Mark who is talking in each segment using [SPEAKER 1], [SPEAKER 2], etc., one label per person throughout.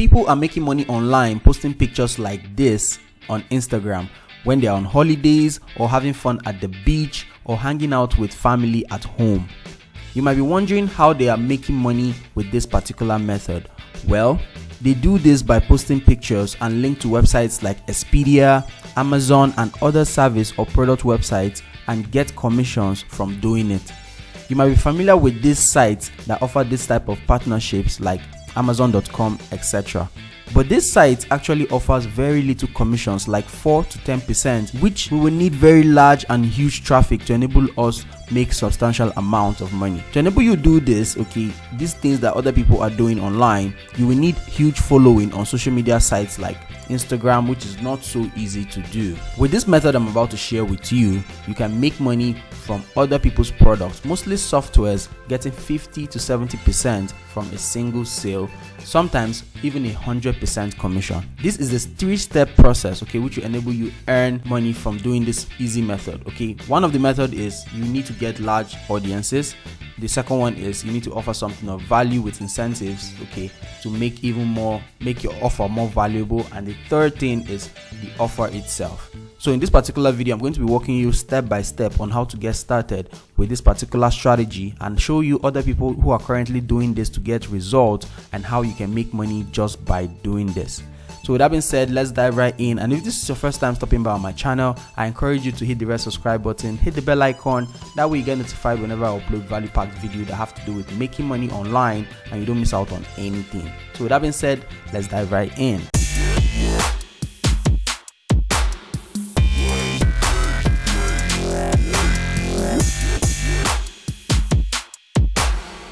[SPEAKER 1] People are making money online posting pictures like this on Instagram when they are on holidays or having fun at the beach or hanging out with family at home. You might be wondering how they are making money with this particular method. Well, they do this by posting pictures and link to websites like Expedia, Amazon, and other service or product websites and get commissions from doing it. You might be familiar with these sites that offer this type of partnerships like Amazon.com, etc. But this site actually offers very little commissions, like 4 to 10%, which we will need very large and huge traffic to enable us make substantial amount of money. To enable you do this, these things that other people are doing online, you will need huge following on social media sites like Instagram, which is not so easy to do. With this method I'm about to share with you, you can make money from other people's products, mostly softwares, getting 50 to 70% from a single sale, sometimes even 100% commission. This is a 3-step process, which will enable you earn money from doing this easy method. One of the method is you need to get large audiences. The second one is you need to offer something of value with incentives, to make your offer more valuable. And the third thing is the offer itself. So in this particular video, I'm going to be walking you step by step on how to get started with this particular strategy and show you other people who are currently doing this to get results and how you can make money just by doing this. So with that being said, let's dive right in. And if this is your first time stopping by on my channel, I encourage you to hit the red subscribe button, hit the bell icon. That way you get notified whenever I upload value-packed video that have to do with making money online and you don't miss out on anything. So with that being said, let's dive right in.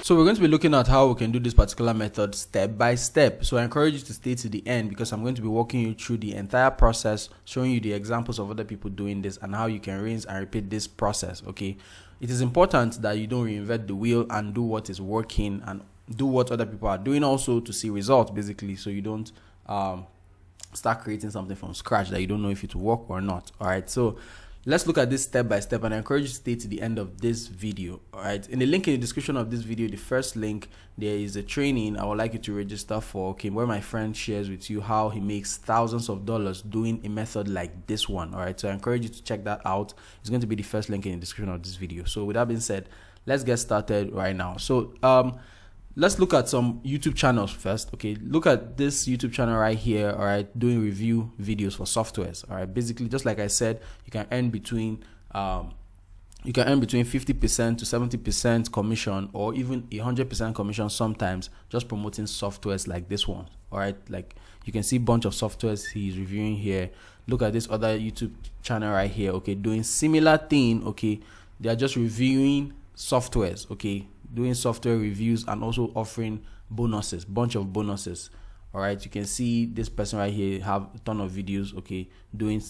[SPEAKER 1] So we're going to be looking at how we can do this particular method step by step. So I encourage you to stay to the end because I'm going to be walking you through the entire process, showing you the examples of other people doing this and how you can rinse and repeat this process. It is important that you don't reinvent the wheel and do what is working and do what other people are doing also to see results, basically, so you don't start creating something from scratch that you don't know if it will work or not. All right, so let's look at this step by step, and I encourage you to stay to the end of this video. All right, in the link in the description of this video, the first link, there is a training I would like you to register for, where my friend shares with you how he makes thousands of dollars doing a method like this one. All right, so I encourage you to check that out. It's going to be the first link in the description of this video. So with that being said, let's get started right now. So let's look at some YouTube channels first. Look at this YouTube channel right here. All right, doing review videos for softwares. All right, basically, just like I said, you can earn between 50% to 70% commission or even 100% commission sometimes just promoting softwares like this one. All right, like you can see a bunch of softwares he's reviewing here. Look at this other YouTube channel right here. Doing similar thing. They are just reviewing softwares. Doing software reviews and also offering bonuses, bunch of bonuses. All right, you can see this person right here have a ton of videos, doing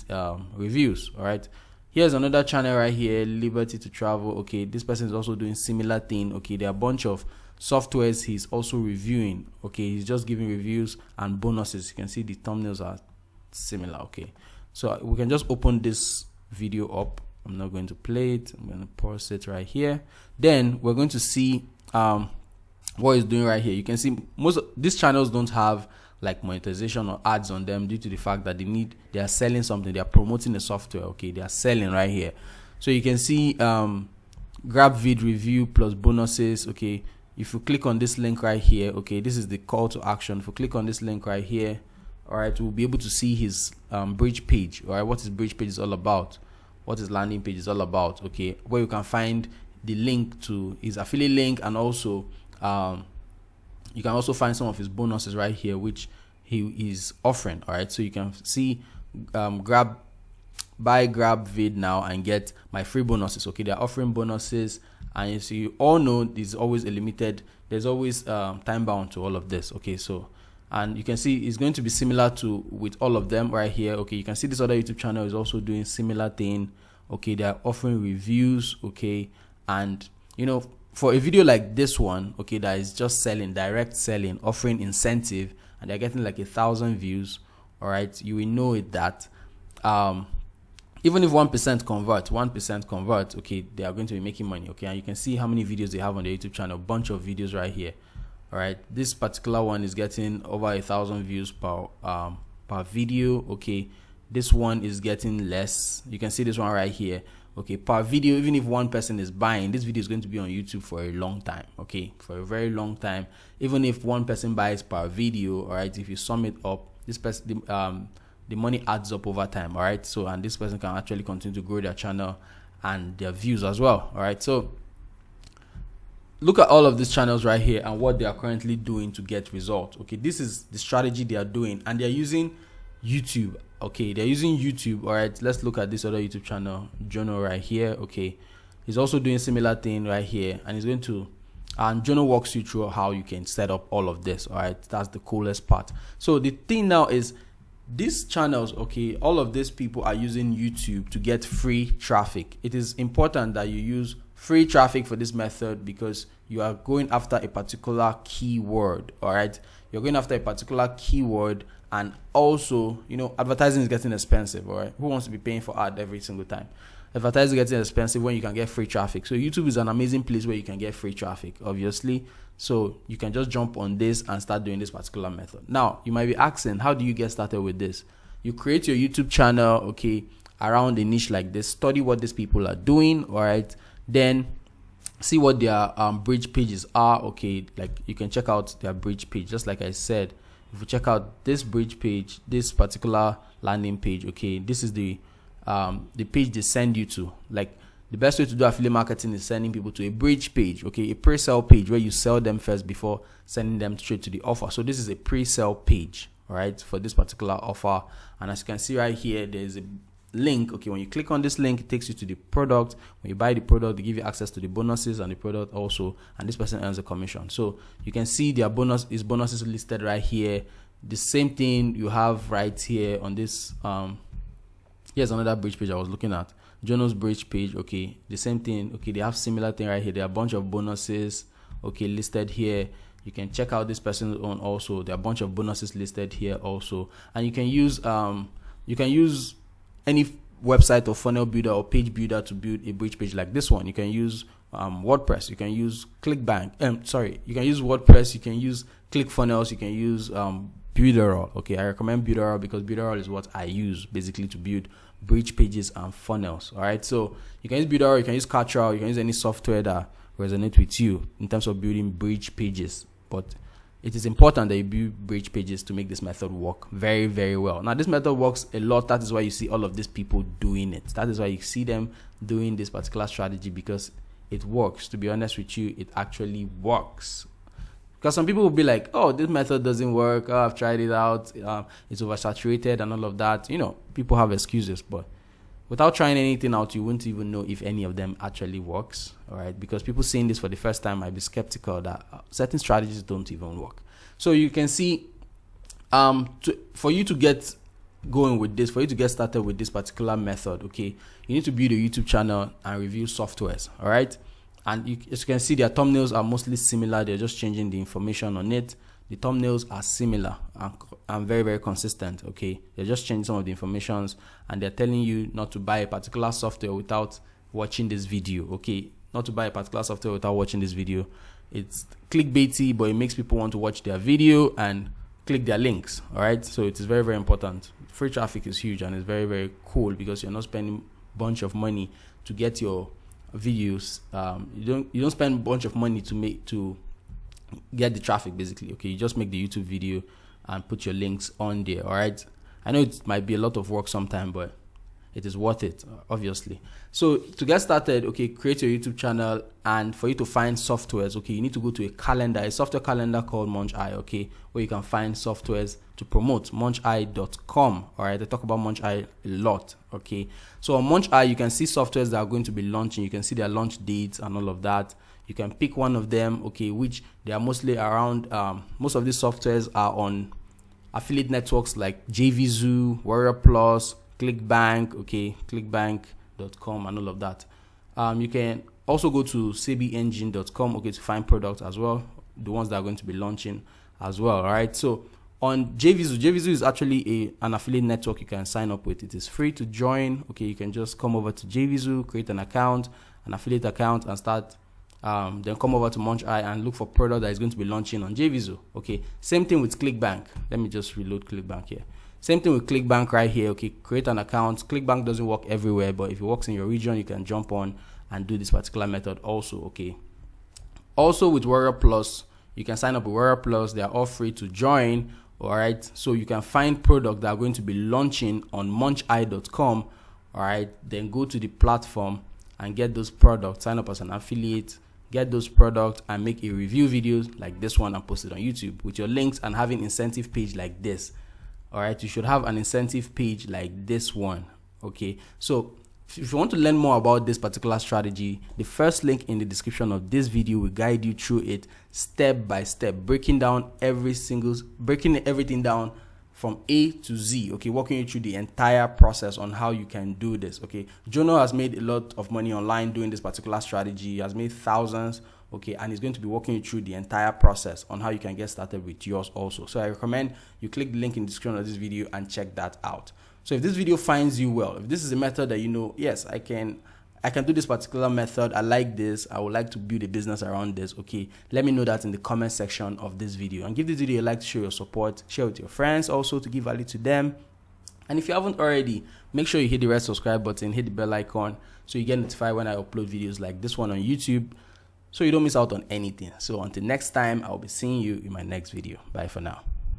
[SPEAKER 1] reviews. All right, here's another channel right here, Liberty to Travel. This person is also doing similar thing. There are a bunch of softwares he's also reviewing. He's just giving reviews and bonuses. You can see the thumbnails are similar. So we can just open this video up. I'm not going to play it. I'm going to pause it right here. Then we're going to see what he's doing right here. You can see most of these channels don't have like monetization or ads on them due to the fact that they are selling something. They are promoting the software. They are selling right here. So you can see GrabVid review plus bonuses. If you click on this link right here, this is the call to action. If you click on this link right here, all right, we'll be able to see his bridge page. All right, what his bridge page is all about. What his landing page is all about, where you can find the link to his affiliate link, and also you can also find some of his bonuses right here which he is offering. All right, so you can see buy GrabVid now and get my free bonuses. They're offering bonuses, and as you all know, there's always time bound to all of this. So and you can see it's going to be similar with all of them right here. You can see this other YouTube channel is also doing similar thing. They are offering reviews. And for a video like this one, that is just selling, direct selling, offering incentive, and they're getting like 1,000 views. All right, you will know it that even if 1% convert, they are going to be making money. And you can see how many videos they have on the YouTube channel, bunch of videos right here. All right, this particular one is getting over 1,000 views per video. Okay, this one is getting less. You can see this one right here. Okay, per video, even if one person is buying, this video is going to be on YouTube for a long time. Okay, for a very long time. Even if one person buys per video, all right, if you sum it up, this person, the money adds up over time. All right, so and this person can actually continue to grow their channel and their views as well. All right, so look at all of these channels right here and what they are currently doing to get results. Okay, this is the strategy they are doing, and they're using YouTube. Okay, they're using YouTube. All right, let's look at this other YouTube channel, Jono, right here. Okay, he's also doing similar thing right here, and he's going to, and Jono walks you through how you can set up all of this. All right, that's the coolest part. So the thing now is, these channels, okay, all of these people are using YouTube to get free traffic. It is important that you use free traffic for this method because you are going after a particular keyword. All right, you're going after a particular keyword, and also, you know, advertising is getting expensive. All right, who wants to be paying for ad every single time? Advertising is getting expensive when you can get free traffic. So YouTube is an amazing place where you can get free traffic, obviously. So you can just jump on this and start doing this particular method. Now you might be asking, how do you get started with this? You create your YouTube channel, okay, around a niche like this, study what these people are doing, all right, then see what their bridge pages are. Okay, like you can check out their bridge page, just like I said. If you check out this bridge page, this particular landing page, okay, this is the page they send you to. Like, the best way to do affiliate marketing is sending people to a bridge page, okay, a pre-sale page where you sell them first before sending them straight to the offer. So this is a pre-sale page, all right, for this particular offer. And as you can see right here, there's a link. Okay, when you click on this link, it takes you to the product. When you buy the product, they give you access to the bonuses and the product also, and this person earns a commission. So you can see their bonuses listed right here. The same thing you have right here on this. Here's another bridge page I was looking at, Jono's bridge page. Okay, the same thing. Okay, they have similar thing right here. There are a bunch of bonuses, okay, listed here. You can check out this person's own also. There are a bunch of bonuses listed here also, and you can use any website or funnel builder or page builder to build a bridge page like this one. You can use WordPress, you can use ClickBank, you can use WordPress, you can use ClickFunnels, you can use Builderall. Okay, I recommend Builderall because Builderall is what I use basically to build bridge pages and funnels. All right, so you can use Builderall, you can use Cartrel, you can use any software that resonates with you in terms of building bridge pages. But it is important that you build bridge pages to make this method work very, very well. Now, this method works a lot. That is why you see all of these people doing it. That is why you see them doing this particular strategy, because it works. To be honest with you, it actually works. Because some people will be like, oh, this method doesn't work. Oh, I've tried it out. It's oversaturated and all of that. You know, people have excuses, but without trying anything out, you wouldn't even know if any of them actually works. All right, because people seeing this for the first time might be skeptical that certain strategies don't even work. So you can see, for you to get going with this, for you to get started with this particular method, okay, you need to build a YouTube channel and review softwares. All right, and as you can see, their thumbnails are mostly similar. They're just changing the information on it. The thumbnails are similar and very, very consistent. Okay, they're just changing some of the informations, and they're telling you not to buy a particular software without watching this video. Okay, not to buy a particular software without watching this video. It's clickbaity, but it makes people want to watch their video and click their links. All right, so it is very, very important. Free traffic is huge, and it's very, very cool because you're not spending a bunch of money to get your videos. You don't spend a bunch of money to get the traffic basically. Okay, you just make the YouTube video and put your links on there. All right, I know it might be a lot of work sometime, but it is worth it, obviously. So to get started, okay, create your YouTube channel, and for you to find softwares, okay, you need to go to a software calendar called MunchEye, okay, where you can find softwares to promote. MunchEye.com. All right, I talk about MunchEye a lot. Okay, so on MunchEye you can see softwares that are going to be launching. You can see their launch dates and all of that. You can pick one of them, okay, which they are mostly around. Most of these softwares are on affiliate networks like JVZoo, Warrior Plus, ClickBank, okay, ClickBank.com and all of that. You can also go to SebiEngine.com, okay, to find products as well, the ones that are going to be launching as well. All right, so on JVZoo is actually an affiliate network you can sign up with. It is free to join. Okay, you can just come over to JVZoo, create an affiliate account, and start then come over to Munch Eye and look for product that is going to be launching on JVZoo. Okay, same thing with ClickBank. Let me just reload ClickBank here. Same thing with ClickBank right here. Okay, create an account. ClickBank doesn't work everywhere, but if it works in your region, you can jump on and do this particular method also. Okay, also with Warrior Plus, you can sign up with Warrior Plus. They are all free to join. All right, so you can find products that are going to be launching on muncheye.com. all right, then go to the platform and get those products, sign up as an affiliate, get those products and make a review videos like this one and post it on YouTube with your links and having incentive page like this. All right, you should have an incentive page like this one. Okay, so if you want to learn more about this particular strategy, the first link in the description of this video will guide you through it step by step, breaking everything down from A to Z. Okay, walking you through the entire process on how you can do this. Okay, Jono has made a lot of money online doing this particular strategy. He has made thousands. Okay, and he's going to be walking you through the entire process on how you can get started with yours also. So I recommend you click the link in the description of this video and check that out. So if this video finds you well, if this is a method that you know, yes, I can do this particular method, I like this, I would like to build a business around this, okay, let me know that in the comment section of this video, and give this video a like to show your support, share with your friends also to give value to them. And if you haven't already, make sure you hit the red subscribe button, hit the bell icon so you get notified when I upload videos like this one on YouTube, so you don't miss out on anything. So until next time, I'll be seeing you in my next video. Bye for now.